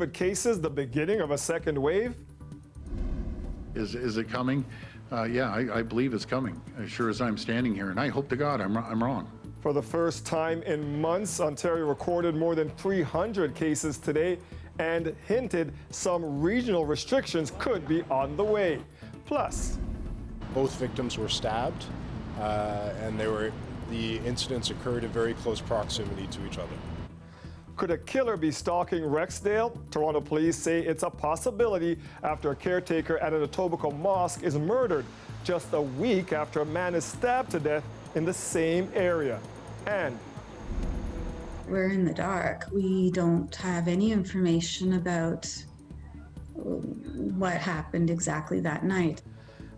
COVID cases the beginning of a second wave? Is it coming? Yeah, I believe it's coming, as sure as I'm standing here, and I hope to God I'm wrong. For the first time in months, Ontario recorded more than 300 cases today and hinted some regional restrictions could be on the way. Plus, both victims were stabbed, and the incidents occurred in very close proximity to each other. could a killer be stalking Rexdale? Toronto police say it's a possibility after a caretaker at an Etobicoke mosque is murdered just a week after a man is stabbed to death in the same area. And we're in the dark. We don't have any information about what happened exactly that night.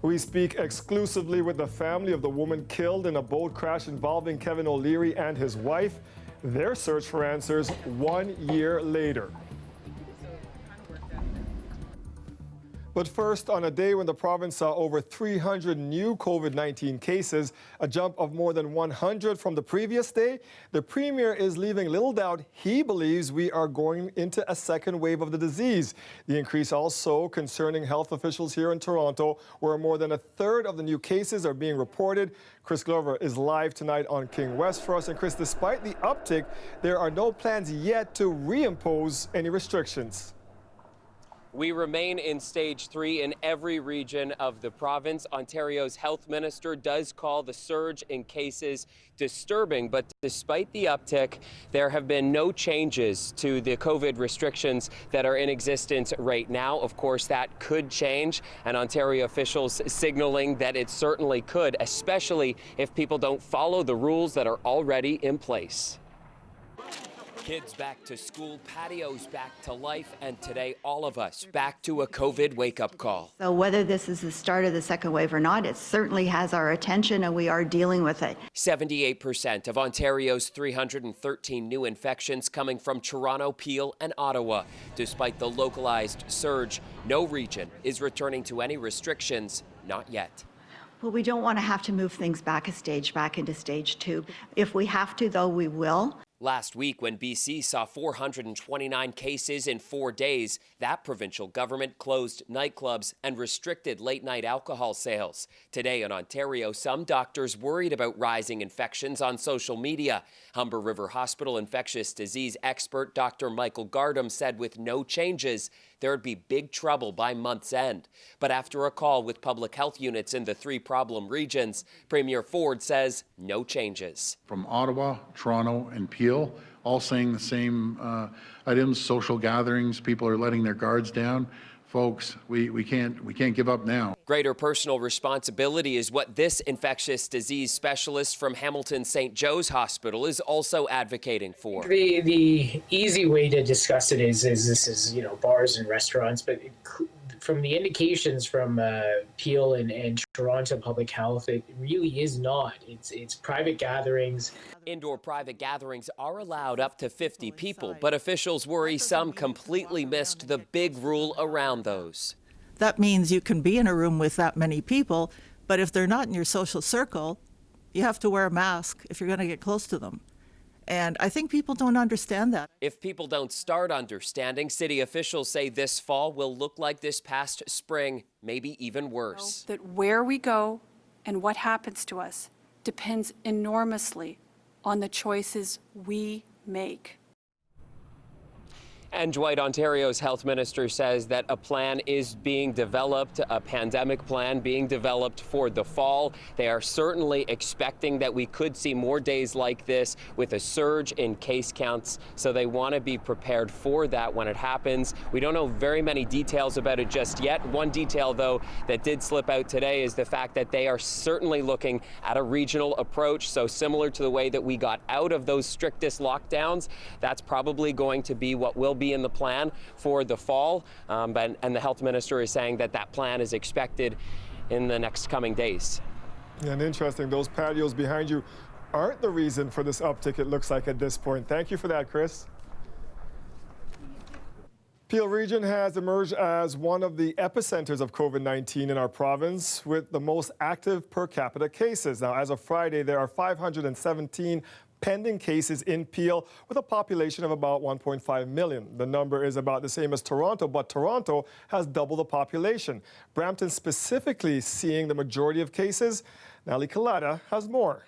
we speak exclusively with the family of the woman killed in a boat crash involving Kevin O'Leary and his wife. Their search for answers 1 year later. But first, on a day when the province saw over 300 new COVID-19 cases, a jump of more than 100 from the previous day, the Premier is leaving little doubt he believes we are going into a second wave of the disease. The increase also concerning health officials here in Toronto, where more than a third of the new cases are being reported. Chris Glover is live tonight on King West for us. And Chris, despite the uptick, there are no plans yet to reimpose any restrictions. We remain in stage 3 in every region of the province. Ontario's health minister does call the surge in cases disturbing, but despite the uptick, there have been no changes to the COVID restrictions that are in existence right now. Of course, that could change, and Ontario officials signaling that it certainly could, especially if people don't follow the rules that are already in place. Kids back to school, patios back to life, and today all of us back to a COVID wake-up call. So whether this is the start of the second wave or not, it certainly has our attention and we are dealing with it. 78% of Ontario's 313 new infections coming from Toronto, Peel, and Ottawa. Despite the localized surge, no region is returning to any restrictions, not yet. Well, we don't want to have to move things back a stage, back into stage 2. If we have to, though, we will. Last week, when BC saw 429 cases in 4 days, that provincial government closed nightclubs and restricted late-night alcohol sales. Today in Ontario, some doctors worried about rising infections on social media. Humber River Hospital infectious disease expert Dr. Michael Gardam said with no changes, there would be big trouble by month's end. But after a call with public health units in the 3 problem regions, Premier Ford says no changes. From Ottawa, Toronto, and Peel, all saying the same items, social gatherings, people are letting their guards down. Folks, we can't give up now. Greater personal responsibility is what this infectious disease specialist from Hamilton St. Joe's Hospital is also advocating for. The easy way to discuss it is this is, bars and restaurants, but from the indications from Peel and Toronto Public Health, it really is not. It's private gatherings. Indoor private gatherings are allowed up to 50 people, but officials worry some completely missed the big rule around those. That means you can be in a room with that many people, but if they're not in your social circle, you have to wear a mask if you're going to get close to them. And I think people don't understand that. If people don't start understanding, city officials say this fall will look like this past spring, maybe even worse. That where we go and what happens to us depends enormously on the choices we make. And Dwight, Ontario's health minister says that a plan is being developed, a pandemic plan being developed for the fall. They are certainly expecting that we could see more days like this with a surge in case counts, so they want to be prepared for that when it happens. We don't know very many details about it just yet. One detail, though, that did slip out today is the fact that they are certainly looking at a regional approach, so similar to the way that we got out of those strictest lockdowns, that's probably going to be what will be in the plan for the fall, and the health minister is saying that that plan is expected in the next coming days. And interesting, those patios behind you aren't the reason for this uptick, it looks like, at this point. Thank you for that, Chris. Peel Region has emerged as one of the epicenters of COVID-19 in our province, with the most active per capita cases. Now, as of Friday, there are 517 pending cases in Peel with a population of about 1.5 million. The number is about the same as Toronto, but Toronto has double the population. Brampton specifically seeing the majority of cases. Natalie Collada has more.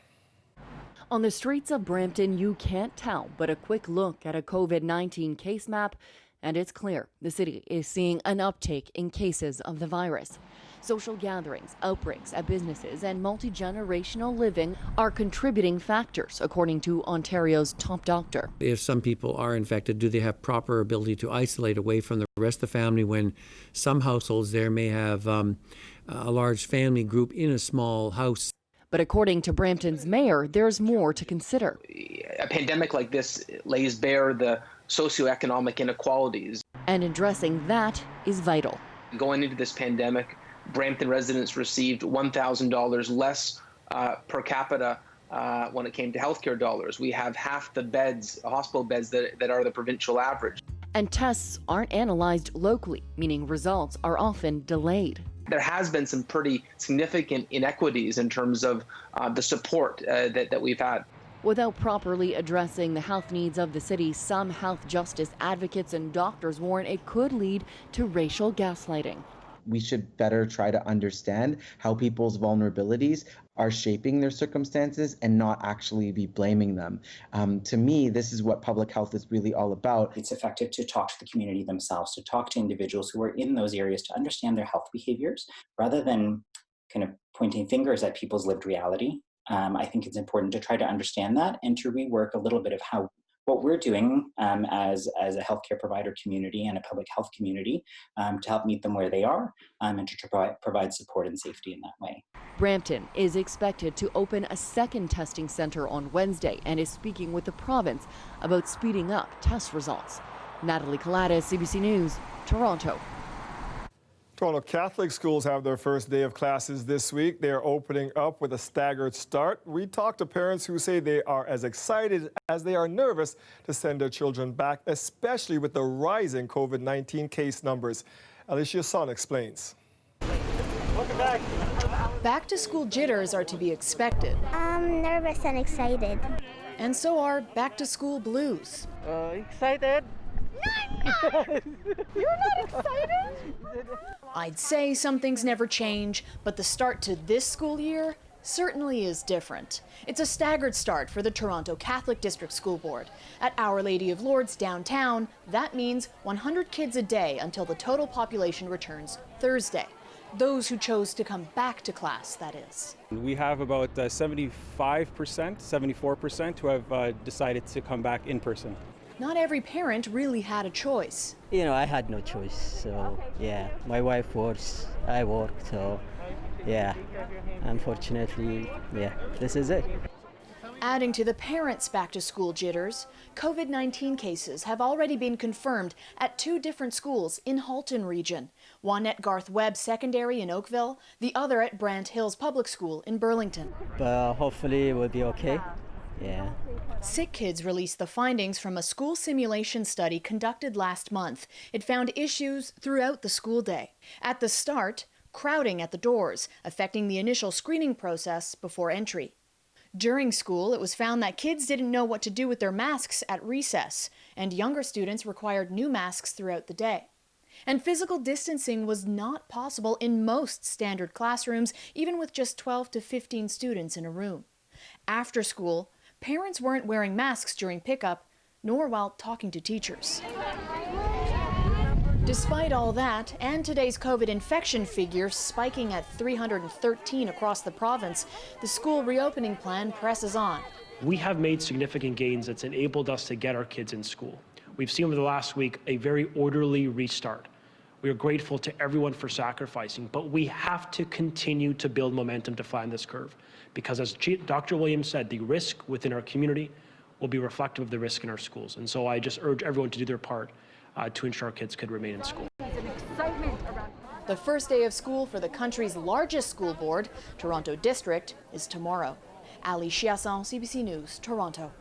On the streets of Brampton, you can't tell, but a quick look at a COVID-19 case map, and it's clear the city is seeing an uptake in cases of the virus. Social gatherings, outbreaks at businesses, and multi-generational living are contributing factors, according to Ontario's top doctor. If some people are infected, do they have proper ability to isolate away from the rest of the family when some households there may have a large family group in a small house? But according to Brampton's mayor, there's more to consider. A pandemic like this lays bare the socioeconomic inequalities. And addressing that is vital. Going into this pandemic, Brampton residents received $1,000 less per capita when it came to healthcare dollars. We have half the beds, hospital beds, that are the provincial average. And tests aren't analyzed locally, meaning results are often delayed. There has been some pretty significant inequities in terms of the support that we've had. Without properly addressing the health needs of the city, some health justice advocates and doctors warn it could lead to racial gaslighting. We should better try to understand how people's vulnerabilities are shaping their circumstances and not actually be blaming them. To me, this is what public health is really all about. It's effective to talk to the community themselves, to talk to individuals who are in those areas to understand their health behaviors rather than kind of pointing fingers at people's lived reality. I think it's important to try to understand that and to rework a little bit of what we're doing as a healthcare provider community and a public health community to help meet them where they are and to provide support and safety in that way. Brampton is expected to open a second testing center on Wednesday and is speaking with the province about speeding up test results. Natalie Collada, CBC News, Toronto. Toronto Catholic schools have their first day of classes this week. They are opening up with a staggered start. We talked to parents who say they are as excited as they are nervous to send their children back, especially with the rising COVID-19 case numbers. Alicia Son explains. Welcome back. Back to school jitters are to be expected. I'm nervous and excited. And so are back to school blues. Excited? You're not excited? I'd say some things never change, but the start to this school year certainly is different. It's a staggered start for the Toronto Catholic District School Board. At Our Lady of Lourdes downtown, that means 100 kids a day until the total population returns Thursday. Those who chose to come back to class, that is. We have about 75%, 74% who have decided to come back in person. Not every parent really had a choice. You know, I had no choice, so yeah, my wife works, I work, so yeah, unfortunately, yeah, this is it. Adding to the parents' back-to-school jitters, COVID-19 cases have already been confirmed at 2 different schools in Halton region. One at Garth Webb Secondary in Oakville, the other at Brant Hills Public School in Burlington. But hopefully it will be okay. Yeah. Sick Kids released the findings from a school simulation study conducted last month. It found issues throughout the school day. At the start, crowding at the doors, affecting the initial screening process before entry. During school, it was found that kids didn't know what to do with their masks at recess, and younger students required new masks throughout the day. And physical distancing was not possible in most standard classrooms, even with just 12 to 15 students in a room. After school, parents weren't wearing masks during pickup, nor while talking to teachers. Despite all that, and today's COVID infection figure spiking at 313 across the province, the school reopening plan presses on. We have made significant gains that's enabled us to get our kids in school. We've seen over the last week a very orderly restart. We are grateful to everyone for sacrificing, but we have to continue to build momentum to flatten this curve. Because as Dr. Williams said, the risk within our community will be reflective of the risk in our schools. And so I just urge everyone to do their part to ensure our kids could remain in school. The first day of school for the country's largest school board, Toronto District, is tomorrow. Ali Chiasson, CBC News, Toronto.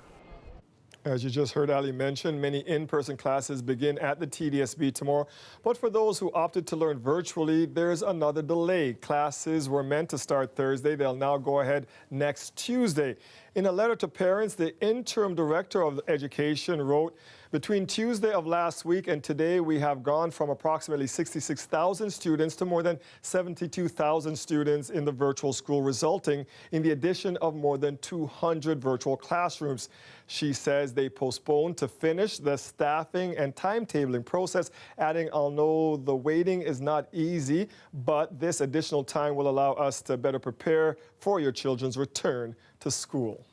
As you just heard Ali mention, many in-person classes begin at the TDSB tomorrow. But for those who opted to learn virtually, there's another delay. Classes were meant to start Thursday. They'll now go ahead next Tuesday. In a letter to parents, the interim director of education wrote, "Between Tuesday of last week and today, we have gone from approximately 66,000 students to more than 72,000 students in the virtual school, resulting in the addition of more than 200 virtual classrooms." She says they postponed to finish the staffing and timetabling process, adding, "I'll know the waiting is not easy, but this additional time will allow us to better prepare for your children's return to school."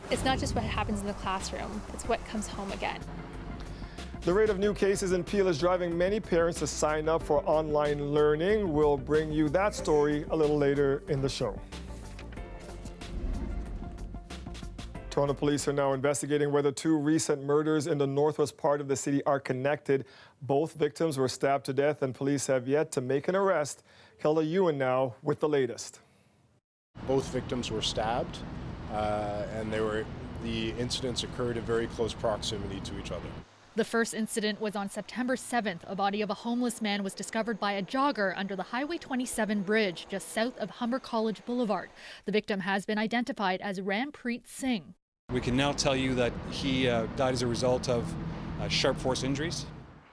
It's not just what happens in the classroom, it's what comes home again. The rate of new cases in Peel is driving many parents to sign up for online learning. We'll bring you that story a little later in the show. Toronto police are now investigating whether two recent murders in the northwest part of the city are connected. Both victims were stabbed to death and police have yet to make an arrest. Kelda Ewan now with the latest. Both victims were stabbed, and the incidents occurred in very close proximity to each other. The first incident was on September 7th. A body of a homeless man was discovered by a jogger under the Highway 27 bridge just south of Humber College Boulevard. The victim has been identified as Rampreet Singh. We can now tell you that he died as a result of sharp force injuries.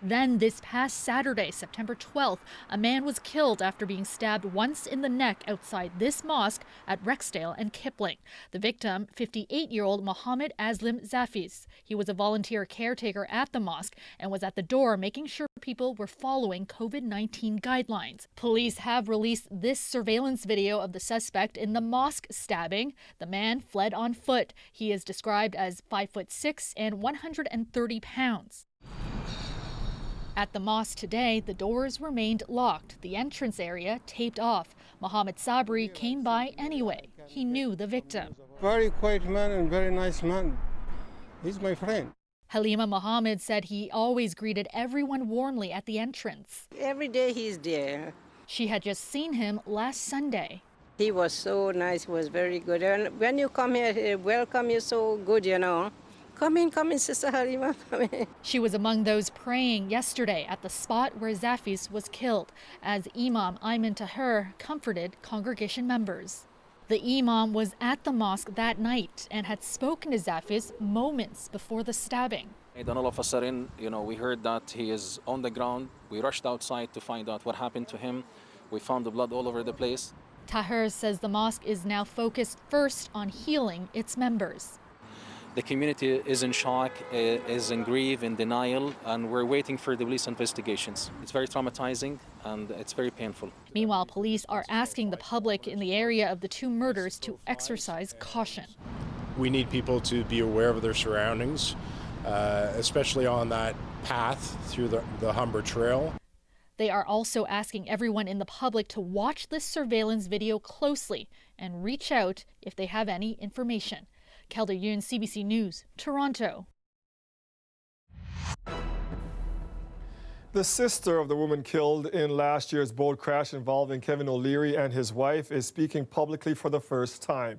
Then this past Saturday, September 12th, a man was killed after being stabbed once in the neck outside this mosque at Rexdale and Kipling. The victim, 58-year-old Mohammed Aslim Zafis. He was a volunteer caretaker at the mosque and was at the door making sure people were following COVID-19 guidelines. Police have released this surveillance video of the suspect in the mosque stabbing. The man fled on foot. He is described as 5'6" and 130 pounds. At the mosque today, the doors remained locked, the entrance area taped off. Mohammed Sabri came by anyway. He knew the victim. Very quiet man and very nice man. He's my friend. Halima Mohammed said he always greeted everyone warmly at the entrance. Every day he's there. She had just seen him last Sunday. He was so nice, he was very good. And when you come here, he welcome you so good, you know. Come in, Sister Halima, come in. She was among those praying yesterday at the spot where Zafis was killed, as Imam Ayman Taher comforted congregation members. The Imam was at the mosque that night and had spoken to Zafis moments before the stabbing. And then all of a sudden, we heard that he is on the ground. We rushed outside to find out what happened to him. We found the blood all over the place. Taher says the mosque is now focused first on healing its members. The community is in shock, is in grief, in denial, and we're waiting for the police investigations. It's very traumatizing and it's very painful. Meanwhile, police are asking the public in the area of the two murders to exercise caution. We need people to be aware of their surroundings, especially on that path through the Humber Trail. They are also asking everyone in the public to watch this surveillance video closely and reach out if they have any information. Kelda Yoon, CBC News, Toronto. The sister of the woman killed in last year's boat crash involving Kevin O'Leary and his wife is speaking publicly for the first time.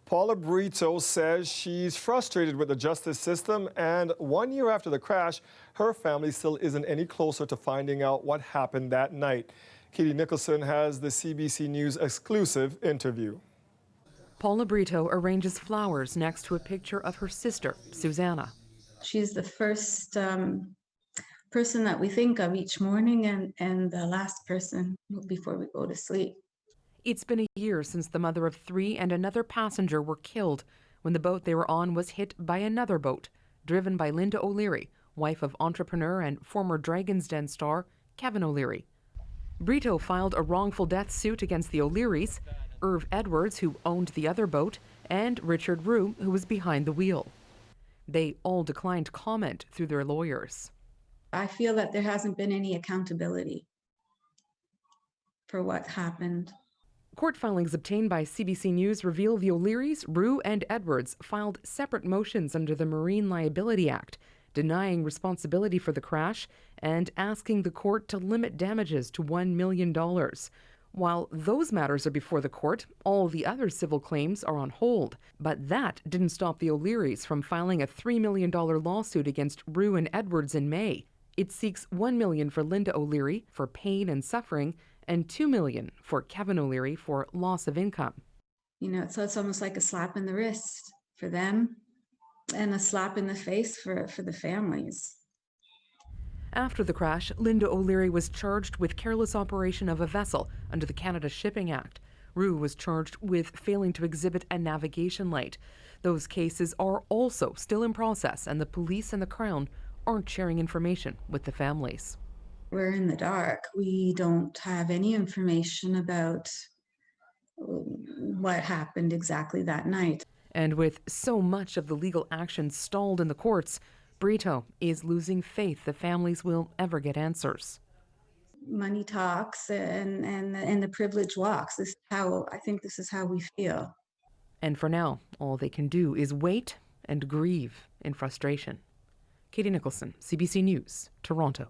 Paula Brito says she's frustrated with the justice system, and 1 year after the crash, her family still isn't any closer to finding out what happened that night. Katie Nicholson has the CBC News exclusive interview. Paula Brito arranges flowers next to a picture of her sister, Susanna. She's the first person that we think of each morning and the last person before we go to sleep. It's been a year since the mother of three and another passenger were killed when the boat they were on was hit by another boat, driven by Linda O'Leary, wife of entrepreneur and former Dragon's Den star Kevin O'Leary. Brito filed a wrongful death suit against the O'Learys, Irv Edwards, who owned the other boat, and Richard Rue, who was behind the wheel. They all declined comment through their lawyers. I feel that there hasn't been any accountability for what happened. Court filings obtained by CBC News reveal the O'Learys, Rue, and Edwards filed separate motions under the Marine Liability Act, denying responsibility for the crash and asking the court to limit damages to $1 million. While those matters are before the court, all the other civil claims are on hold. But that didn't stop the O'Learys from filing a $3 million lawsuit against Rue and Edwards in May. It seeks $1 million for Linda O'Leary for pain and suffering and $2 million for Kevin O'Leary for loss of income. You know, so it's almost like a slap in the wrist for them and a slap in the face for the families. After the crash, Linda O'Leary was charged with careless operation of a vessel under the Canada Shipping Act. Rue was charged with failing to exhibit a navigation light. Those cases are also still in process, and the police and the Crown aren't sharing information with the families. We're in the dark. We don't have any information about what happened exactly that night. And with so much of the legal action stalled in the courts, Brito is losing faith the families will ever get answers. Money talks and the privilege walks. I think this is how we feel. And for now, all they can do is wait and grieve in frustration. Katie Nicholson, CBC News, Toronto.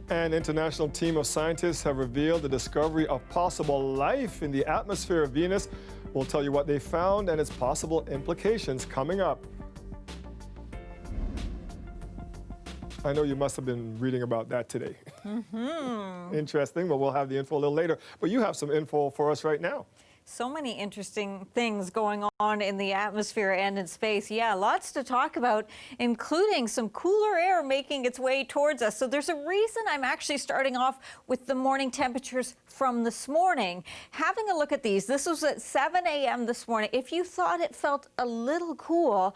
An international team of scientists have revealed the discovery of possible life in the atmosphere of Venus. We'll tell you what they found and its possible implications coming up. I know you must have been reading about that today. Interesting, but we'll have the info a little later. But you have some info for us right now. So many interesting things going on in the atmosphere and in space. Yeah, lots to talk about, including some cooler air making its way towards us. So there's a reason I'm actually starting off with the morning temperatures from this morning. Having a look at these, this was at 7 a.m. this morning. If you thought it felt a little cool,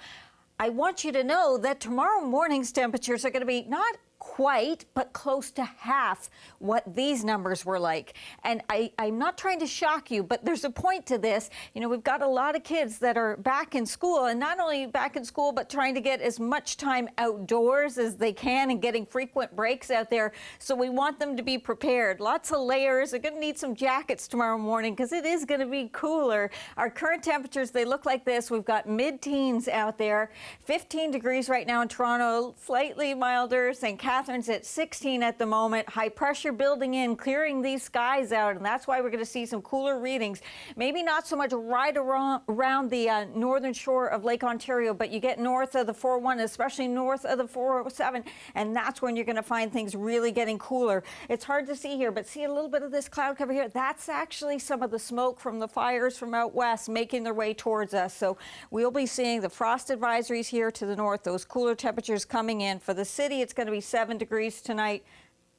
I want you to know that tomorrow morning's temperatures are going to be not quite, but close to half what these numbers were like. And I'm not trying to shock you, but there's a point to this. You know, we've got a lot of kids that are back in school, and not only back in school, but trying to get as much time outdoors as they can and getting frequent breaks out there. So we want them to be prepared. Lots of layers. They're going to need some jackets tomorrow morning because it is going to be cooler. Our current temperatures, they look like this. We've got mid-teens out there. 15 degrees right now in Toronto, slightly milder. St. Catherine's at 16 at the moment. High pressure building in, clearing these skies out, and that's why we're going to see some cooler readings. Maybe not so much right around the northern shore of Lake Ontario, but you get north of the 401, especially north of the 407, and that's when you're going to find things really getting cooler. It's hard to see here, but see a little bit of this cloud cover here? That's actually some of the smoke from the fires from out west making their way towards us. So we'll be seeing the frost advisories here to the north, those cooler temperatures coming in. For the city, it's going to be 7 degrees tonight,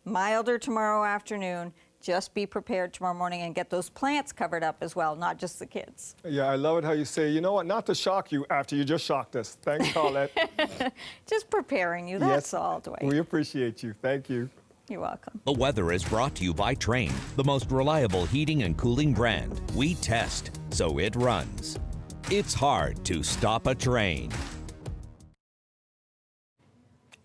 milder tomorrow afternoon. Just be prepared tomorrow morning and get those plants covered up as well, not just the kids. Yeah, I love it how you say, you know what, not to shock you after you just shocked us. Thanks, Colette. Just preparing you, that's all, Dwayne. We appreciate you. Thank you. You're welcome. The weather is brought to you by Trane, the most reliable heating and cooling brand. We test, so it runs. It's hard to stop a train.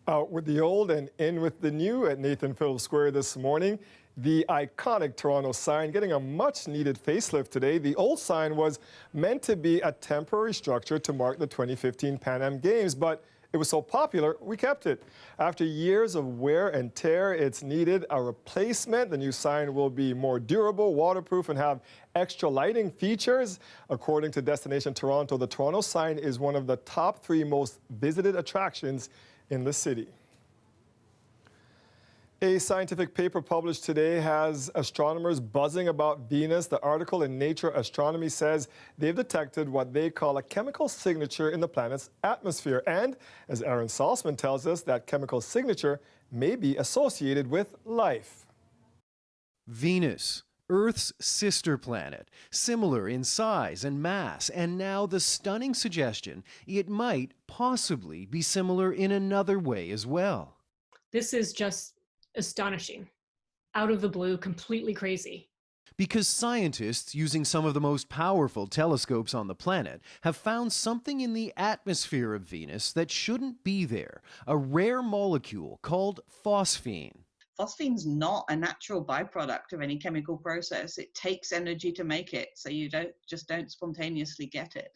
Out with the old and in with the new at Nathan Phillips Square this morning. The iconic Toronto sign getting a much-needed facelift today. The old sign was meant to be a temporary structure to mark the 2015 Pan Am Games, but it was so popular, we kept it. After years of wear and tear, it's needed a replacement. The new sign will be more durable, waterproof, and have extra lighting features. According to Destination Toronto, the Toronto sign is one of the top 3 most visited attractions in the city. A scientific paper published today has astronomers buzzing about Venus. The article in Nature Astronomy says they've detected what they call a chemical signature in the planet's atmosphere. And as Aaron Salzman tells us, that chemical signature may be associated with life. Venus, Earth's sister planet, similar in size and mass, and now the stunning suggestion it might possibly be similar in another way as well. This is just astonishing, out of the blue, completely crazy. Because scientists, using some of the most powerful telescopes on the planet, have found something in the atmosphere of Venus that shouldn't be there, a rare molecule called phosphine. Phosphine's not a natural byproduct of any chemical process. It takes energy to make it, so you don't spontaneously get it.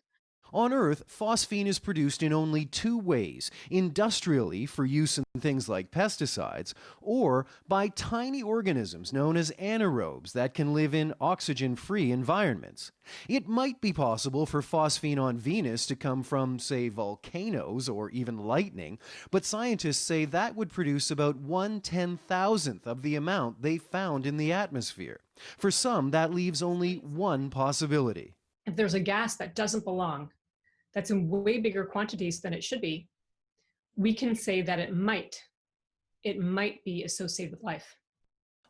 On Earth, phosphine is produced in only two ways: industrially for use in things like pesticides, or by tiny organisms known as anaerobes that can live in oxygen-free environments. It might be possible for phosphine on Venus to come from, say, volcanoes or even lightning, but scientists say that would produce about 1/10,000th of the amount they found in the atmosphere. For some, that leaves only one possibility. If there's a gas that doesn't belong, that's in way bigger quantities than it should be, we can say that it might be associated with life.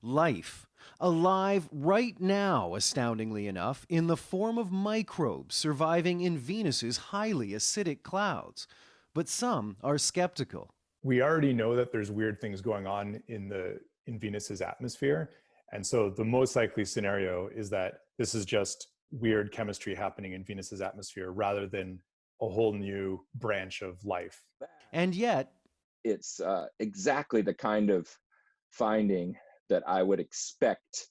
Life. Alive right now, astoundingly enough, in the form of microbes surviving in Venus's highly acidic clouds. But some are skeptical. We already know that there's weird things going on in Venus's atmosphere. And so the most likely scenario is that this is just weird chemistry happening in Venus's atmosphere rather than a whole new branch of life. And yet, it's exactly the kind of finding that I would expect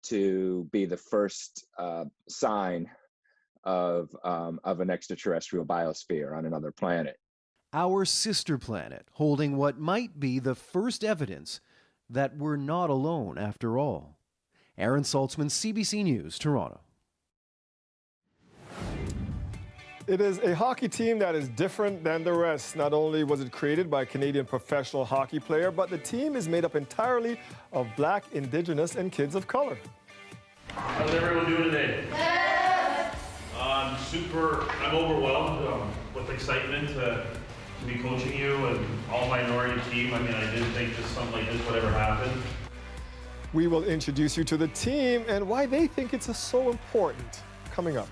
to be the first sign of an extraterrestrial biosphere on another planet. Our sister planet, holding what might be the first evidence that we're not alone after all. Aaron Saltzman, CBC News, Toronto. It is a hockey team that is different than the rest. Not only was it created by a Canadian professional hockey player, but the team is made up entirely of Black, Indigenous, and kids of color. How's everyone doing today? I'm overwhelmed with excitement to be coaching you and all minority team. I mean, I didn't think something like this would ever happen. We will introduce you to the team and why they think it's so important coming up.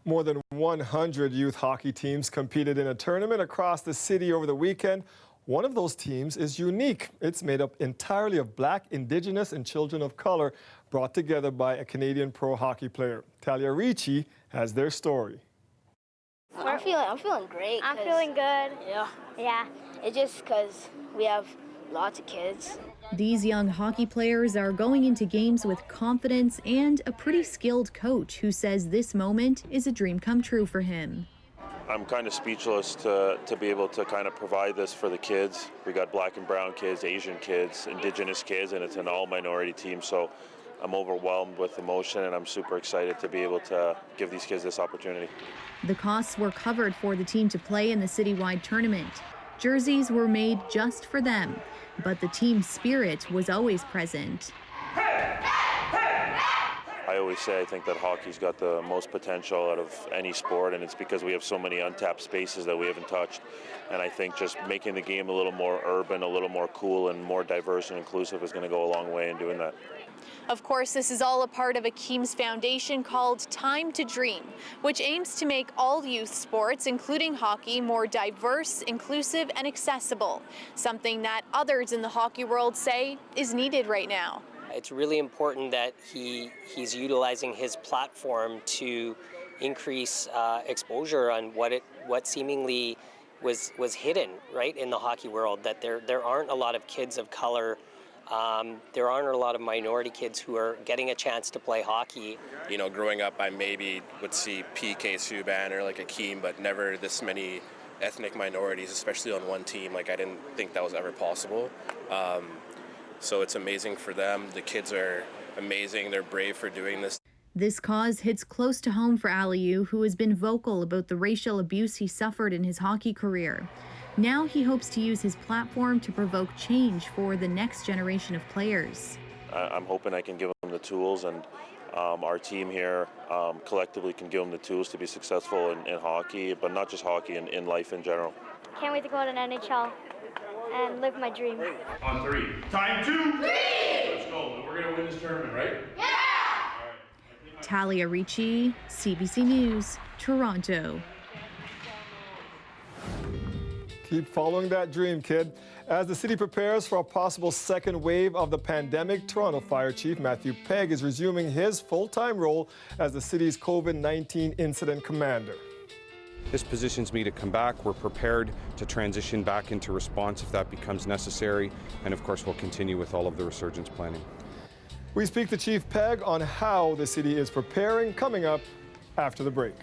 More than 100 youth hockey teams competed in a tournament across the city over the weekend. One of those teams is unique. It's made up entirely of Black, Indigenous, and children of color, brought together by a Canadian pro hockey player. Talia Ricci has their story. I'm feeling great. I'm feeling good. Yeah. It's just because we have lots of kids. These young hockey players are going into games with confidence and a pretty skilled coach who says this moment is a dream come true for him. I'm kind of speechless to be able to kind of provide this for the kids. We got Black and brown kids, Asian kids, Indigenous kids, and it's an all-minority team. So I'm overwhelmed with emotion, and I'm super excited to be able to give these kids this opportunity. The costs were covered for the team to play in the citywide tournament. Jerseys were made just for them, but the team spirit was always present. I always say I think that hockey's got the most potential out of any sport, and it's because we have so many untapped spaces that we haven't touched. And I think just making the game a little more urban, a little more cool, and more diverse and inclusive is going to go a long way in doing that. Of course, this is all a part of Akeem's foundation called Time to Dream, which aims to make all youth sports, including hockey, more diverse, inclusive, and accessible, something that others in the hockey world say is needed right now. It's really important that he's utilizing his platform to increase exposure on what seemingly was hidden, right, in the hockey world, that there aren't a lot of kids of color. There aren't a lot of minority kids who are getting a chance to play hockey. You know, growing up, I maybe would see PK Subban or like Akeem, but never this many ethnic minorities, especially on one team. Like, I didn't think that was ever possible. So it's amazing for them. The kids are amazing. They're brave for doing this. This cause hits close to home for Aliou, who has been vocal about the racial abuse he suffered in his hockey career. Now he hopes to use his platform to provoke change for the next generation of players. I'm hoping I can give them the tools, and our team here collectively can give them the tools to be successful in hockey, but not just hockey, in life in general. Can't wait to go to an NHL and live my dream. On three. Time 2, 3! Let's go. We're going to win this tournament, right? Yeah! Talia Ricci, CBC News, Toronto. Keep following that dream, kid. As the city prepares for a possible second wave of the pandemic, Toronto Fire Chief Matthew Pegg is resuming his full-time role as the city's COVID-19 incident commander. This positions me to come back. We're prepared to transition back into response if that becomes necessary. And of course, we'll continue with all of the resurgence planning. We speak to Chief Pegg on how the city is preparing, coming up after the break.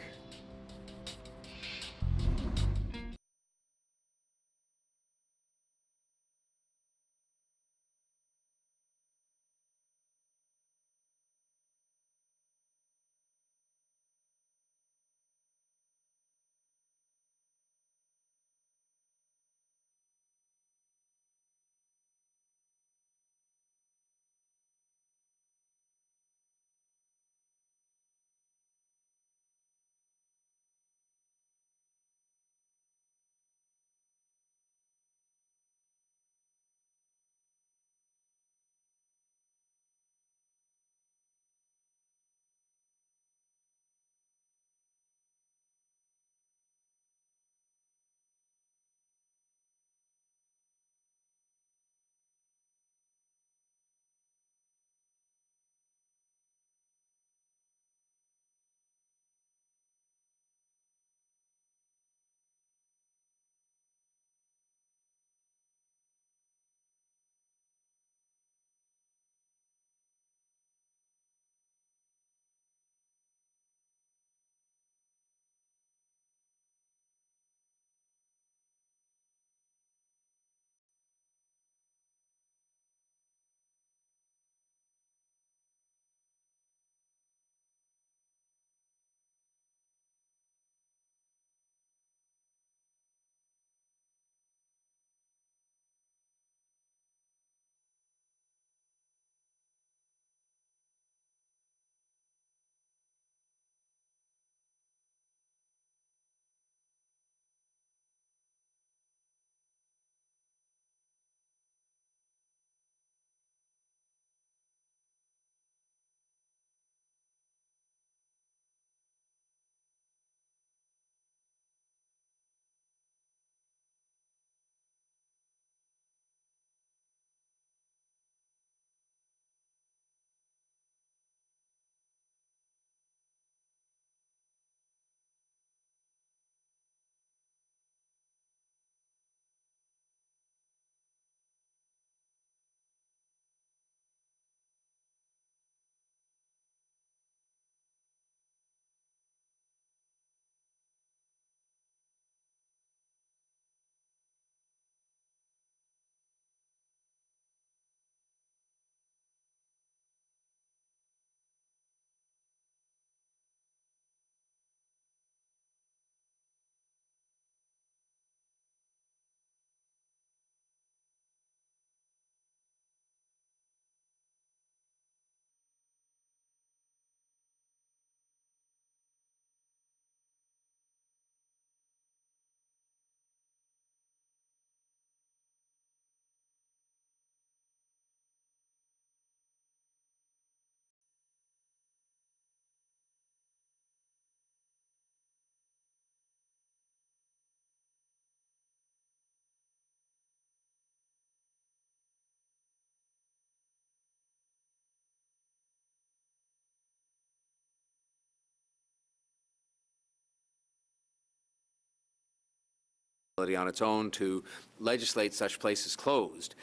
On its own to legislate such places closed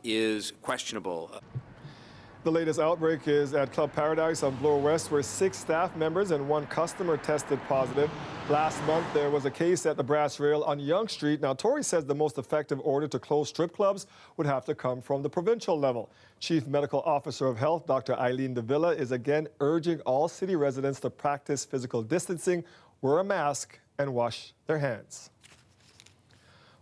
is questionable. The latest outbreak is at Club Paradise on Bloor West, where 6 staff members and 1 customer tested positive. Last month, there was a case at the Brass Rail on Yonge Street. Now, Tory says the most effective order to close strip clubs would have to come from the provincial level. Chief Medical Officer of Health, Dr. Eileen Davila, is again urging all city residents to practice physical distancing, wear a mask, and wash their hands.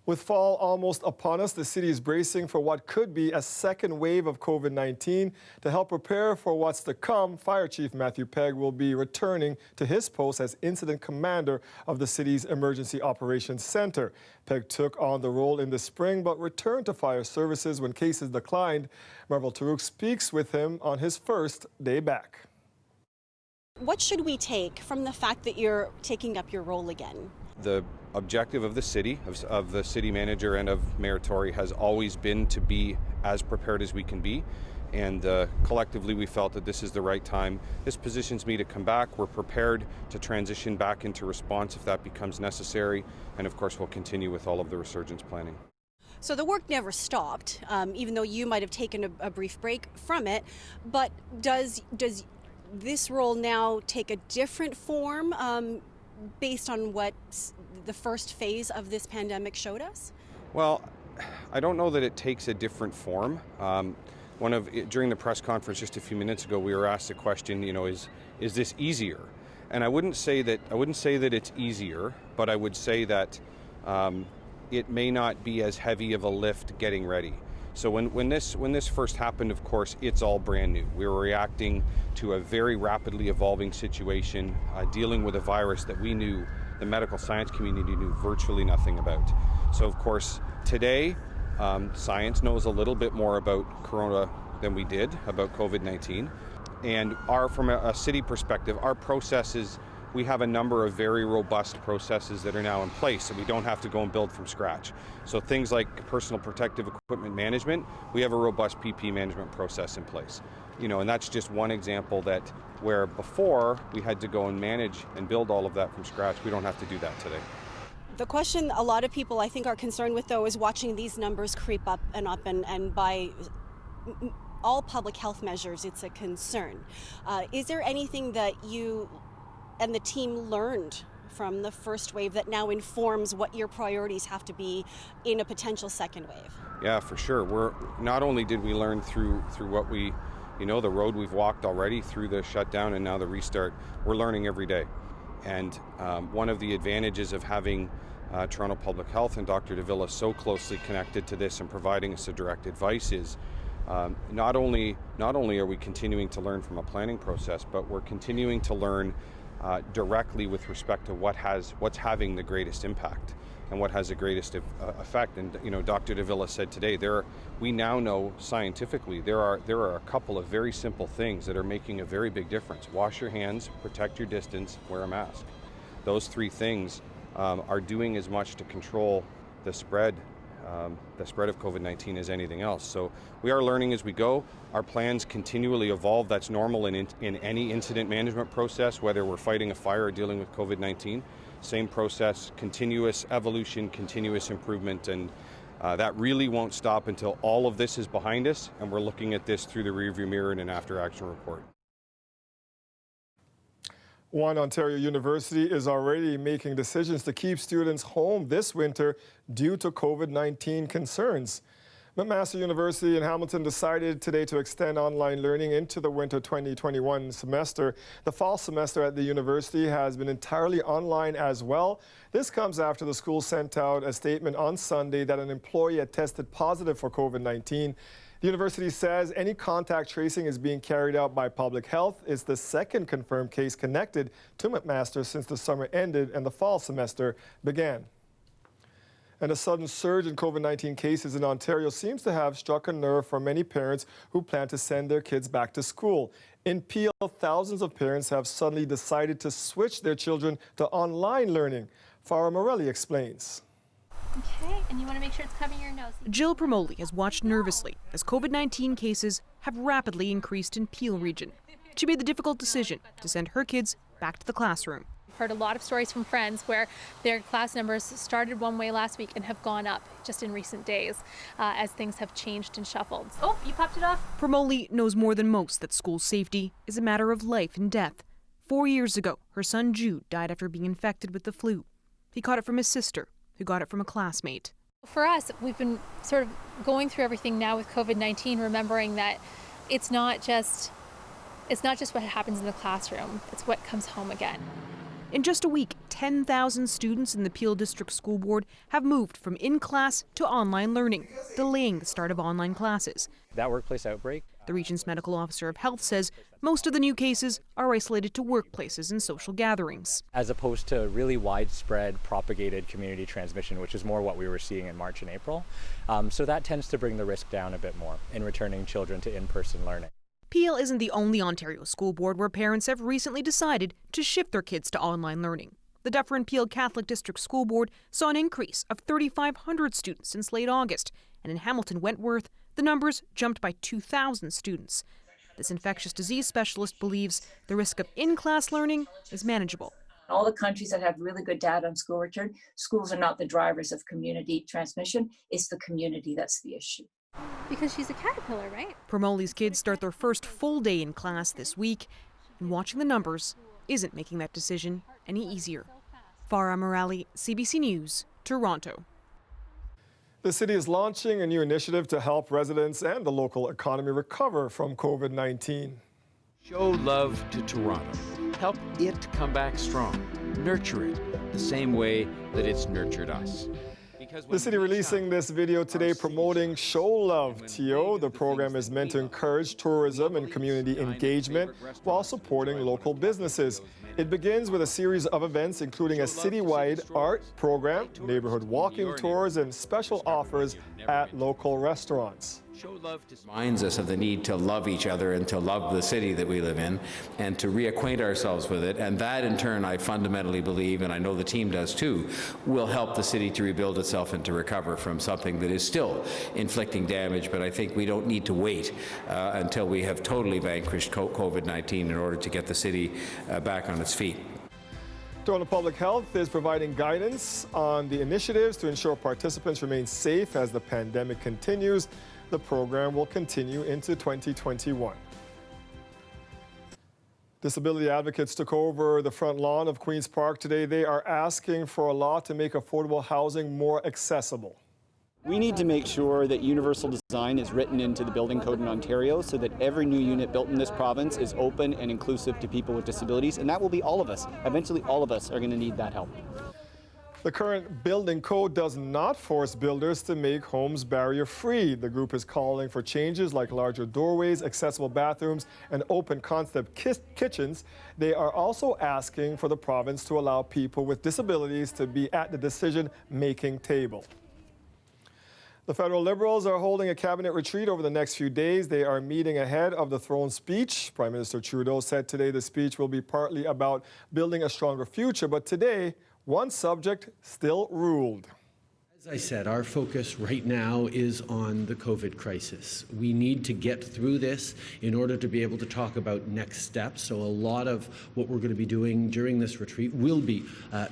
With fall almost upon us, the city is bracing for what could be a second wave of COVID-19. To help prepare for what's to come, Fire Chief Matthew Pegg will be returning to his post as Incident Commander of the city's Emergency Operations Center. Pegg took on the role in the spring, but returned to fire services when cases declined. Marvel Tarouk speaks with him on his first day back. What should we take from the fact that you're taking up your role again? The objective of the city, of the city manager and of Mayor Tory, has always been to be as prepared as we can be. And collectively, we felt that this is the right time. This positions me to come back. We're prepared to transition back into response if that becomes necessary. And of course, we'll continue with all of the resurgence planning. So the work never stopped, even though you might have taken a brief break from it. But does this role now take a different form based on what the first phase of this pandemic showed us? Well, I don't know that it takes a different form. During the press conference just a few minutes ago, we were asked the question, is this easier? And I wouldn't say that it's easier, but I would say that it may not be as heavy of a lift getting ready. So when this first happened, of course, it's all brand new. We were reacting to a very rapidly evolving situation, dealing with a virus that we knew, the medical science community knew virtually nothing about. So of course, today, science knows a little bit more about corona than we did about COVID-19. And from a city perspective, our processes, we have a number of very robust processes that are now in place, so we don't have to go and build from scratch. So things like personal protective equipment management, we have a robust PPE management process in place. And that's just one example that where before we had to go and manage and build all of that from scratch, we don't have to do that today. The question a lot of people, I think, are concerned with, though, is watching these numbers creep up, and by all public health measures, it's a concern. Is there anything that you and the team learned from the first wave that now informs what your priorities have to be in a potential second wave? Yeah, for sure. Not only did we learn through what we, the road we've walked already through the shutdown and now the restart, we're learning every day. And one of the advantages of having Toronto Public Health and Dr. Davila so closely connected to this and providing us the direct advice is not only are we continuing to learn from a planning process, but we're continuing to learn directly with respect to what's having the greatest impact and what has the greatest effect. And Dr. Davila said today, we now know scientifically there are a couple of very simple things that are making a very big difference. Wash your hands, protect your distance, wear a mask. Those 3 things are doing as much to control the spread of COVID-19 as anything else. So we are learning as we go. Our plans continually evolve. That's normal in any incident management process, whether we're fighting a fire or dealing with COVID-19. Same process, continuous evolution, continuous improvement, and that really won't stop until all of this is behind us and we're looking at this through the rearview mirror in an after-action report. One Ontario university is already making decisions to keep students home this winter due to COVID-19 concerns. McMaster University in Hamilton decided today to extend online learning into the winter 2021 semester. The fall semester at the university has been entirely online as well. This comes after the school sent out a statement on Sunday that an employee had tested positive for COVID-19. The university says any contact tracing is being carried out by public health. It's the second confirmed case connected to McMaster since the summer ended and the fall semester began. And a sudden surge in COVID-19 cases in Ontario seems to have struck a nerve for many parents who plan to send their kids back to school. In Peel, thousands of parents have suddenly decided to switch their children to online learning. Farah Morelli explains. Okay, and you want to make sure it's covering your nose. Jill Promoli has watched nervously as COVID-19 cases have rapidly increased in Peel region. She made the difficult decision to send her kids back to the classroom. heard a lot of stories from friends where their class numbers started one way last week and have gone up just in recent days as things have changed and shuffled. Oh, you popped it off. Promoli knows more than most that school safety is a matter of life and death. 4 years ago, her son Jude died after being infected with the flu. He caught it from his sister, who got it from a classmate. For us, we've been sort of going through everything now with COVID-19, remembering that it's not just what happens in the classroom, it's what comes home again. In just a week, 10,000 students in the Peel District School Board have moved from in-class to online learning, delaying the start of online classes. That workplace outbreak. The region's medical officer of health says most of the new cases are isolated to workplaces and social gatherings, as opposed to really widespread propagated community transmission, which is more what we were seeing in March and April. So that tends to bring the risk down a bit more in returning children to in-person learning. Peel isn't the only Ontario school board where parents have recently decided to shift their kids to online learning. The Dufferin Peel Catholic District School Board saw an increase of 3,500 students since late August, and in Hamilton Wentworth, the numbers jumped by 2,000 students. This infectious disease specialist believes the risk of in-class learning is manageable. All the countries that have really good data on school return, schools are not the drivers of community transmission. It's the community that's the issue. Because she's a caterpillar, right? Promoli's kids start their first full day in class this week, and watching the numbers isn't making that decision any easier. Farah Morali, CBC News, Toronto. The city is launching a new initiative to help residents and the local economy recover from COVID-19. Show love to Toronto. Help it come back strong. Nurture it the same way that it's nurtured us. The city releasing this video today promoting Show Love TO. The program is meant to encourage tourism and community engagement while supporting local businesses. It begins with a series of events including a citywide art program, neighborhood walking tours, and special offers at local restaurants. Reminds us of the need to love each other and to love the city that we live in and to reacquaint ourselves with it. And that in turn, I fundamentally believe, and I know the team does too, will help the city to rebuild itself and to recover from something that is still inflicting damage. But I think we don't need to wait until we have totally vanquished COVID-19 in order to get the city back on its feet. Toronto Public Health is providing guidance on the initiatives to ensure participants remain safe as the pandemic continues. The program will continue into 2021. Disability advocates took over the front lawn of Queen's Park today. They are asking for a law to make affordable housing more accessible. We need to make sure that universal design is written into the building code in Ontario so that every new unit built in this province is open and inclusive to people with disabilities, and that will be all of us. Eventually, all of us are going to need that help. The current building code does not force builders to make homes barrier-free. The group is calling for changes like larger doorways, accessible bathrooms, and open concept kitchens. They are also asking for the province to allow people with disabilities to be at the decision-making table. The federal Liberals are holding a cabinet retreat over the next few days. They are meeting ahead of the throne speech. Prime Minister Trudeau said today the speech will be partly about building a stronger future, but today, one subject still ruled. As I said, our focus right now is on the COVID crisis. We need to get through this in order to be able to talk about next steps. So a lot of what we're going to be doing during this retreat will be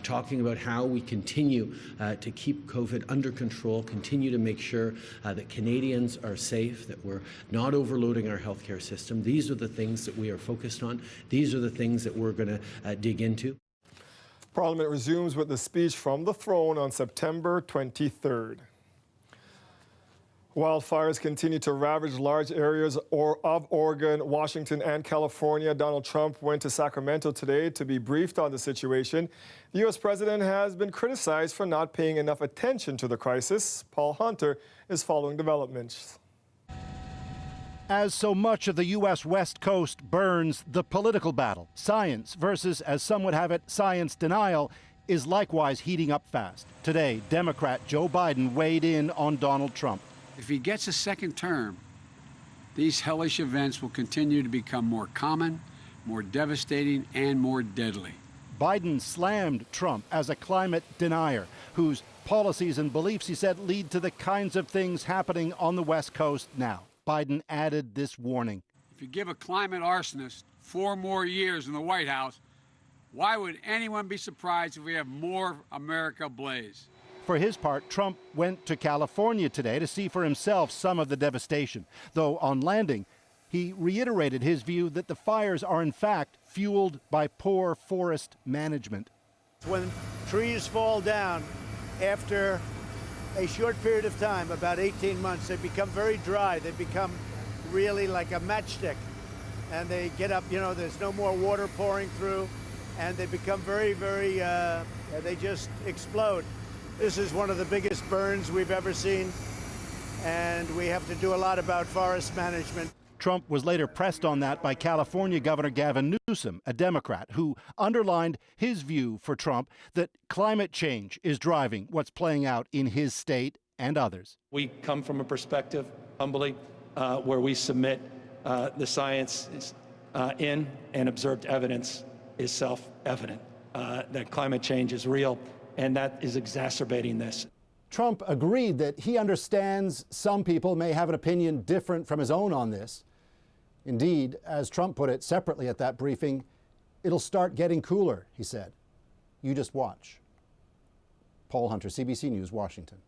talking about how we continue to keep COVID under control, continue to make sure that Canadians are safe, that we're not overloading our healthcare system. These are the things that we are focused on. These are the things that we're going to dig into. Parliament resumes with the speech from the throne on September 23rd. Wildfires continue to ravage large areas of Oregon, Washington, and California. Donald Trump went to Sacramento today to be briefed on the situation. The U.S. president has been criticized for not paying enough attention to the crisis. Paul Hunter is following developments. As so much of the U.S. West Coast burns, the political battle, science versus, as some would have it, science denial, is likewise heating up fast. Today, Democrat Joe Biden weighed in on Donald Trump. If he gets a second term, these hellish events will continue to become more common, more devastating, and more deadly. Biden slammed Trump as a climate denier whose policies and beliefs, he said, lead to the kinds of things happening on the West Coast now. Biden added this warning. If you give a climate arsonist 4 more years in the White House, Why would anyone be surprised if we have more America ablaze? For his part, Trump went to California today to see for himself some of the devastation. Though on landing, he reiterated his view that the fires are in fact fueled by poor forest management. When trees fall down after a short period of time, about 18 months, they become very dry. They become really like a matchstick. And they get up, you know, there's no more water pouring through, and they become very, very, they just explode. This is one of the biggest burns we've ever seen, and we have to do a lot about forest management. Trump was later pressed on that by California Governor Gavin Newsom, a Democrat, who underlined his view for Trump that climate change is driving what's playing out in his state and others. We come from a perspective, humbly, where we submit the science is in and observed evidence is self-evident that climate change is real, and that is exacerbating this. Trump agreed that he understands some people may have an opinion different from his own on this. Indeed, as Trump put it separately at that briefing, it'll start getting cooler, he said. You just watch. Paul Hunter, CBC News, Washington.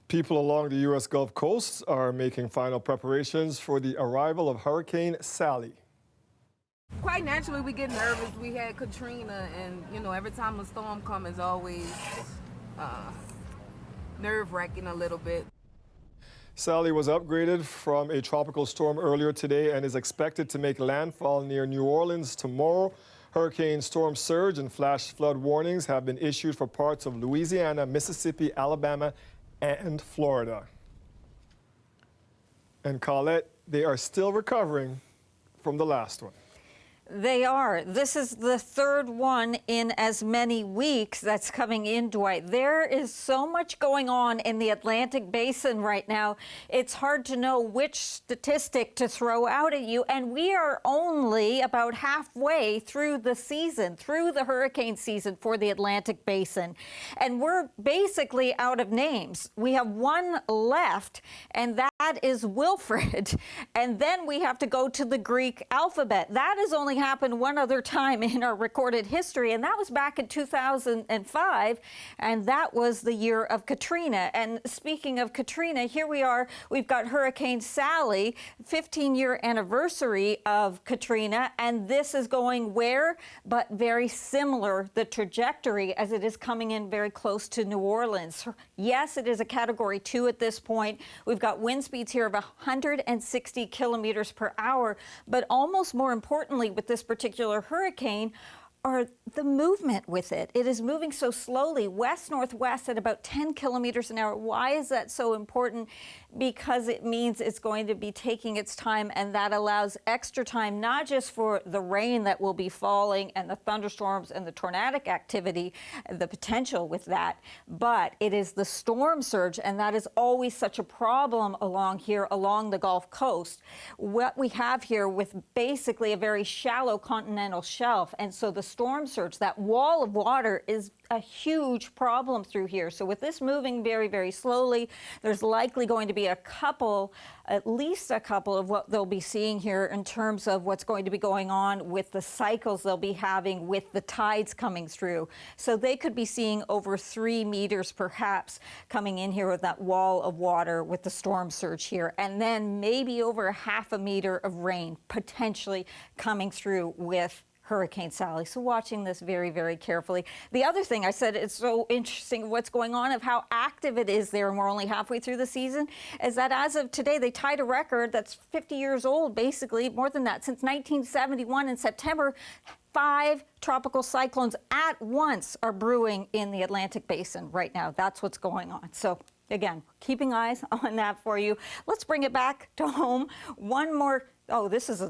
People along the U.S. Gulf Coast are making final preparations for the arrival of Hurricane Sally. Quite naturally, we get nervous. We had Katrina, and you know, every time a storm comes, it's always nerve-wracking a little bit. Sally was upgraded from a tropical storm earlier today and is expected to make landfall near New Orleans tomorrow. Hurricane storm surge and flash flood warnings have been issued for parts of Louisiana, Mississippi, Alabama, and Florida. And Colette, they are still recovering from the last one. They are. This is the third one in as many weeks that's coming in, Dwight. There is so much going on in the Atlantic Basin right now. It's hard to know which statistic to throw out at you. And we are only about halfway through the season, through the hurricane season for the Atlantic Basin. And we're basically out of names. We have one left, and that is Wilfred. And then we have to go to the Greek alphabet. That is only happened one other time in our recorded history, and that was back in 2005, and that was the year of Katrina. And speaking of Katrina, here we are. We've got Hurricane Sally, 15-year anniversary of Katrina, and this is going where? But very similar, the trajectory, as it is coming in very close to New Orleans. Yes, it is a Category 2 at this point. We've got wind speeds here of 160 kilometers per hour, but almost more importantly with this particular hurricane are the movement with it. It is moving so slowly, west-northwest at about 10 kilometers an hour. Why is that so important? Because it means it's going to be taking its time, and that allows extra time, not just for the rain that will be falling and the thunderstorms and the tornadic activity, the potential with that, but it is the storm surge, and that is always such a problem along here, along the Gulf Coast. What we have here with basically a very shallow continental shelf, and so the storm surge, that wall of water, is a huge problem through here. So with this moving very, very slowly, there's likely going to be at least a couple of what they'll be seeing here in terms of what's going to be going on with the cycles they'll be having with the tides coming through. So they could be seeing over 3 meters perhaps coming in here with that wall of water with the storm surge here, and then maybe over 0.5 meter of rain potentially coming through with Hurricane Sally. So watching this very, very carefully. The other thing I said, it's so interesting what's going on of how active it is there, and we're only halfway through the season, is that as of today, they tied a record that's 50 years old, basically, more than that. Since 1971 in September, 5 tropical cyclones at once are brewing in the Atlantic Basin right now. That's what's going on. So again, keeping eyes on that for you. Let's bring it back to home. One more. Oh, this is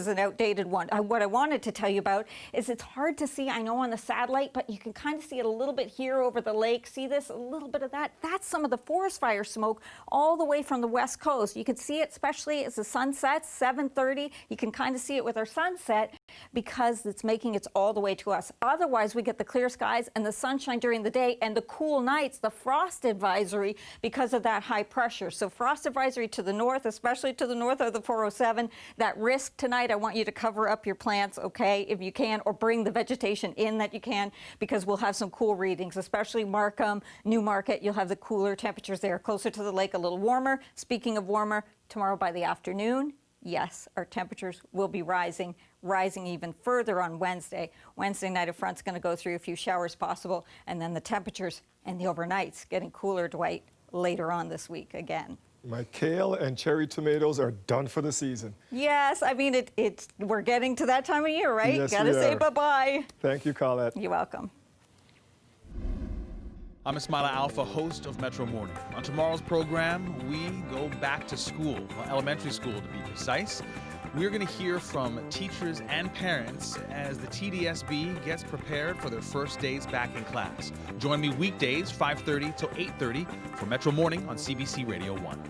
an outdated one. What I wanted to tell you about is it's hard to see, I know, on the satellite, but you can kind of see it a little bit here over the lake. See this? A little bit of that. That's some of the forest fire smoke all the way from the west coast. You can see it, especially as the sun sets, 7:30. You can kind of see it with our sunset. because it's making it all the way to us. Otherwise, we get the clear skies and the sunshine during the day and the cool nights, the frost advisory because of that high pressure. So frost advisory to the north, especially to the north of the 407. That risk tonight, I want you to cover up your plants, okay, if you can, or bring the vegetation in that you can, because we'll have some cool readings, especially Markham, Newmarket. You'll have the cooler temperatures there, closer to the lake, a little warmer. Speaking of warmer, tomorrow by the afternoon, yes, our temperatures will be rising even further on Wednesday. Wednesday night, a front's going to go through, a few showers possible, and then the temperatures and the overnights getting cooler, Dwight, later on this week again. My kale and cherry tomatoes are done for the season. Yes, I mean, we're getting to that time of year, right? Yes, Gotta say bye-bye. Thank you, Colette. You're welcome. I'm Ismaila Alpha, host of Metro Morning. On tomorrow's program, we go back to school, elementary school to be precise. We're going to hear from teachers and parents as the TDSB gets prepared for their first days back in class. Join me weekdays, 5:30 till 8:30 for Metro Morning on CBC Radio 1.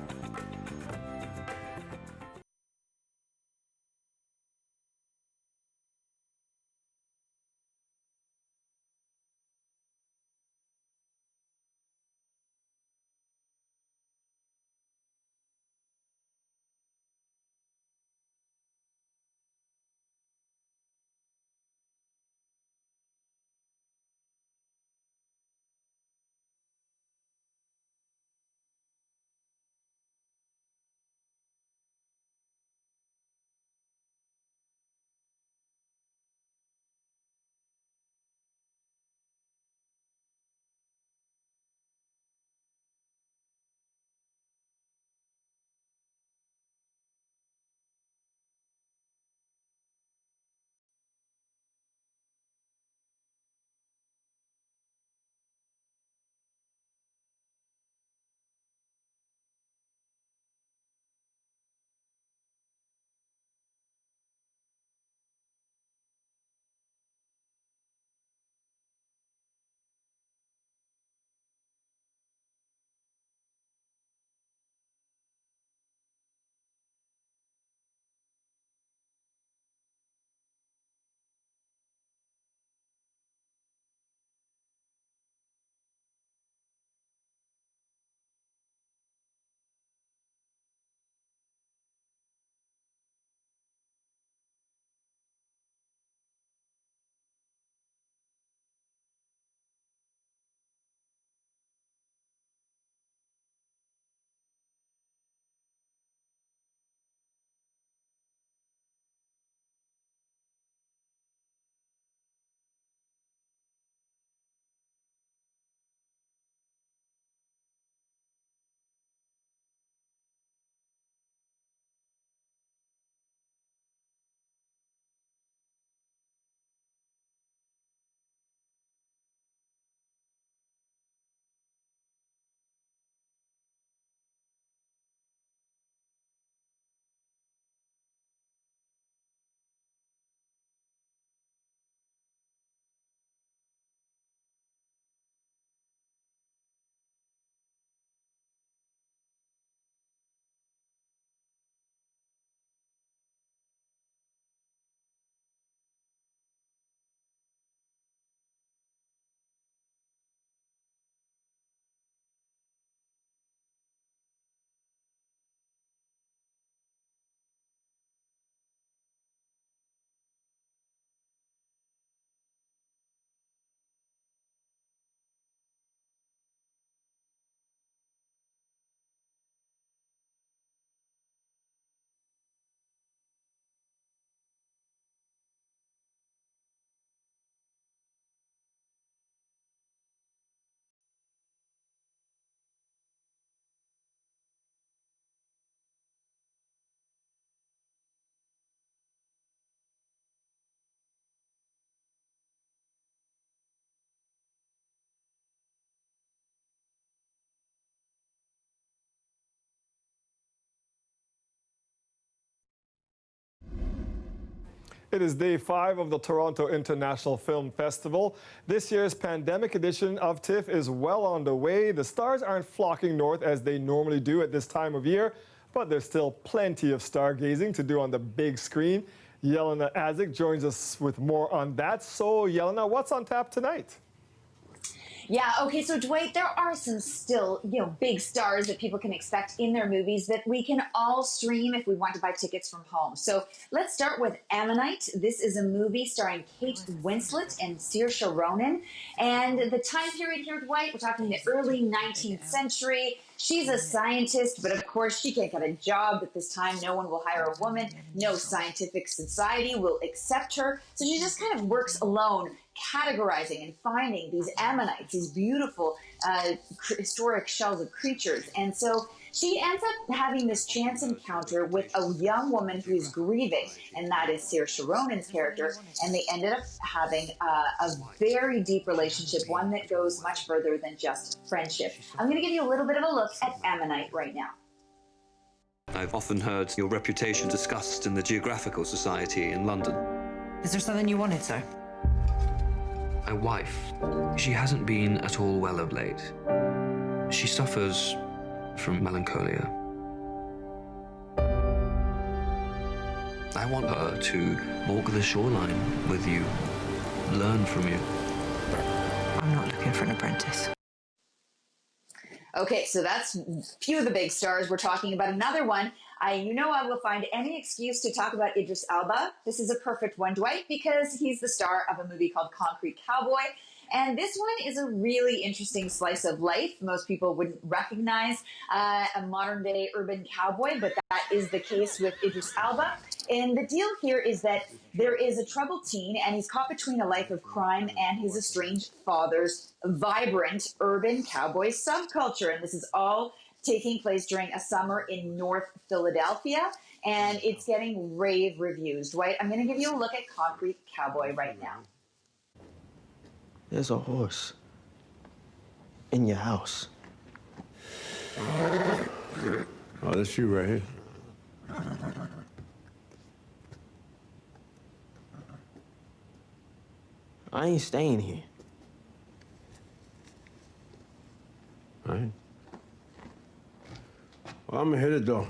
It is day 5 of the Toronto International Film Festival. This year's pandemic edition of TIFF is well on the way. The stars aren't flocking north as they normally do at this time of year, but there's still plenty of stargazing to do on the big screen. Yelena Azik joins us with more on that. So, Yelena, what's on tap tonight? Yeah, okay, so Dwight, there are some still, big stars that people can expect in their movies that we can all stream if we want to buy tickets from home. So let's start with Ammonite. This is a movie starring Kate Winslet and Saoirse Ronan. And the time period here, Dwight, we're talking the early 19th century. She's a scientist, but of course she can't get a job at this time. No one will hire a woman. No scientific society will accept her. So she just kind of works alone, categorizing and finding these ammonites, these beautiful historic shells of creatures. And so she ends up having this chance encounter with a young woman who's grieving, and that is Saoirse Ronan's character. And they ended up having a very deep relationship, one that goes much further than just friendship. I'm going to give you a little bit of a look at Ammonite right now. I've often heard your reputation discussed in the Geographical Society in London. Is there something you wanted, sir? My wife, she hasn't been at all well of late. She suffers from melancholia. I want her to walk the shoreline with you, learn from you. I'm not looking for an apprentice. Okay, so that's a few of the big stars. We're talking about another one. I will find any excuse to talk about Idris Elba. This is a perfect one, Dwight, because he's the star of a movie called Concrete Cowboy. And this one is a really interesting slice of life. Most people wouldn't recognize a modern-day urban cowboy, but that is the case with Idris Elba. And the deal here is that there is a troubled teen, and he's caught between a life of crime and his estranged father's vibrant urban cowboy subculture. And this is all taking place during a summer in North Philadelphia, and it's getting rave reviews. Dwight, I'm going to give you a look at Concrete Cowboy right now. There's a horse in your house. Oh, that's you right here. I ain't staying here. All right. Well, I'm gonna hit it though.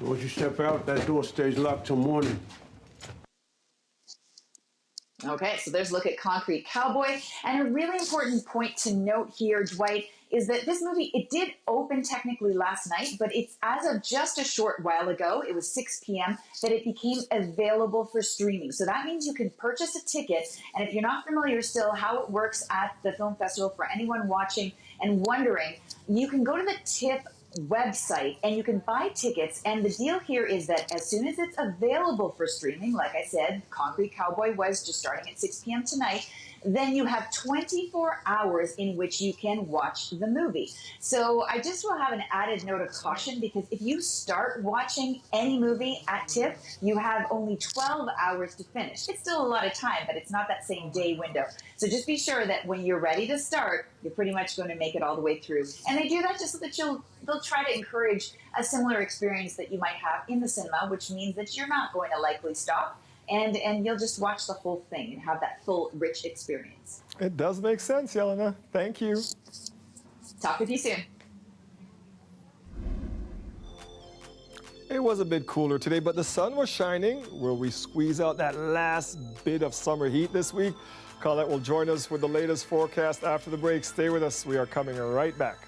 Once you step out, that door stays locked till morning. Okay, so there's a look at Concrete Cowboy. And a really important point to note here, Dwight, is that this movie, it did open technically last night, but it's as of just a short while ago, it was 6 p.m., that it became available for streaming. So that means you can purchase a ticket. And if you're not familiar still how it works at the film festival, for anyone watching and wondering, you can go to the TIFF website and you can buy tickets, and the deal here is that as soon as it's available for streaming, like I said, Concrete Cowboy was just starting at 6 p.m. tonight, then you have 24 hours in which you can watch the movie. So I just will have an added note of caution, because if you start watching any movie at TIFF, you have only 12 hours to finish. It's still a lot of time, but it's not that same day window. So just be sure that when you're ready to start, you're pretty much going to make it all the way through. And they do that just so that they'll try to encourage a similar experience that you might have in the cinema, which means that you're not going to likely stop. And you'll just watch the whole thing and have that full, rich experience. It does make sense, Yelena. Thank you. Talk with you soon. It was a bit cooler today, but the sun was shining. Will we squeeze out that last bit of summer heat this week? Colette will join us with the latest forecast after the break. Stay with us. We are coming right back.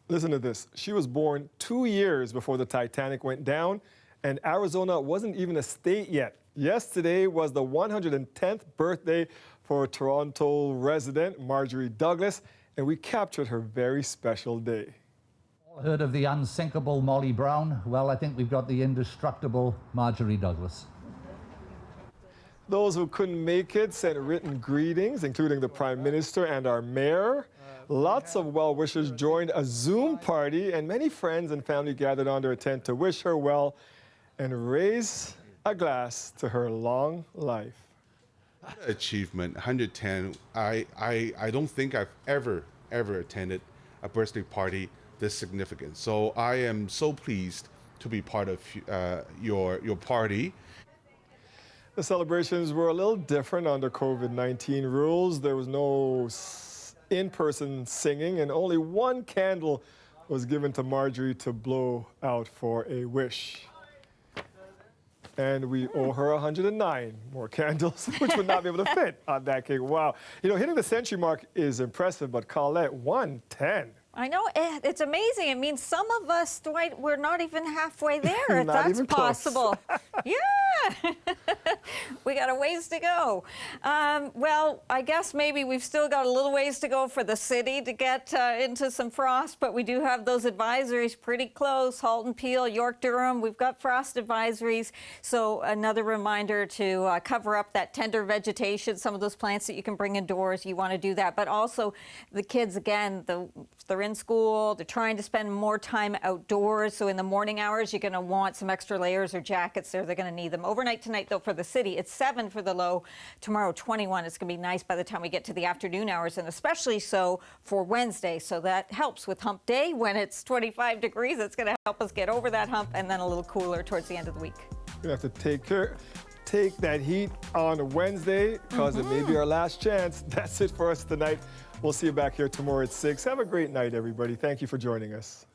Listen to this. She was born 2 years before the Titanic went down, and Arizona wasn't even a state yet. Yesterday was the 110th birthday for Toronto resident Marjorie Douglas, and we captured her very special day. Heard of the unsinkable Molly Brown? Well, I think we've got the indestructible Marjorie Douglas. Those who couldn't make it sent written greetings, including the Prime Minister and our mayor. Lots of well-wishers joined a Zoom party, and many friends and family gathered under a tent to wish her well and raise a glass to her long life. Achievement, 110. I don't think I've ever attended a birthday party this significant. So I am so pleased to be part of your party. The celebrations were a little different under COVID-19 rules. There was no in-person singing, and only one candle was given to Marjorie to blow out for a wish. And we owe her 109 more candles, which would not be able to fit on that cake. Wow. You know, hitting the century mark is impressive, but Colette, 110. I know, it's amazing. It means some of us, Dwight, we're not even halfway there, if Not that's even close. possible. Yeah, we got a ways to go. Well, I guess maybe we've still got a little ways to go for the city to get into some frost, but we do have those advisories pretty close. Halton, Peel, York, Durham, we've got frost advisories. So another reminder to cover up that tender vegetation, some of those plants that you can bring indoors, you want to do that. But also the kids, again, they're in school, they're trying to spend more time outdoors. So in the morning hours, you're going to want some extra layers or jackets there. They're going to need them. Overnight tonight, though, for the city, it's 7 for the low. Tomorrow, 21. It's going to be nice by the time we get to the afternoon hours, and especially so for Wednesday. So that helps with hump day when it's 25 degrees. It's going to help us get over that hump, and then a little cooler towards the end of the week. We have to take that heat on Wednesday because it may be our last chance. That's it for us tonight. We'll see you back here tomorrow at 6. Have a great night, everybody. Thank you for joining us.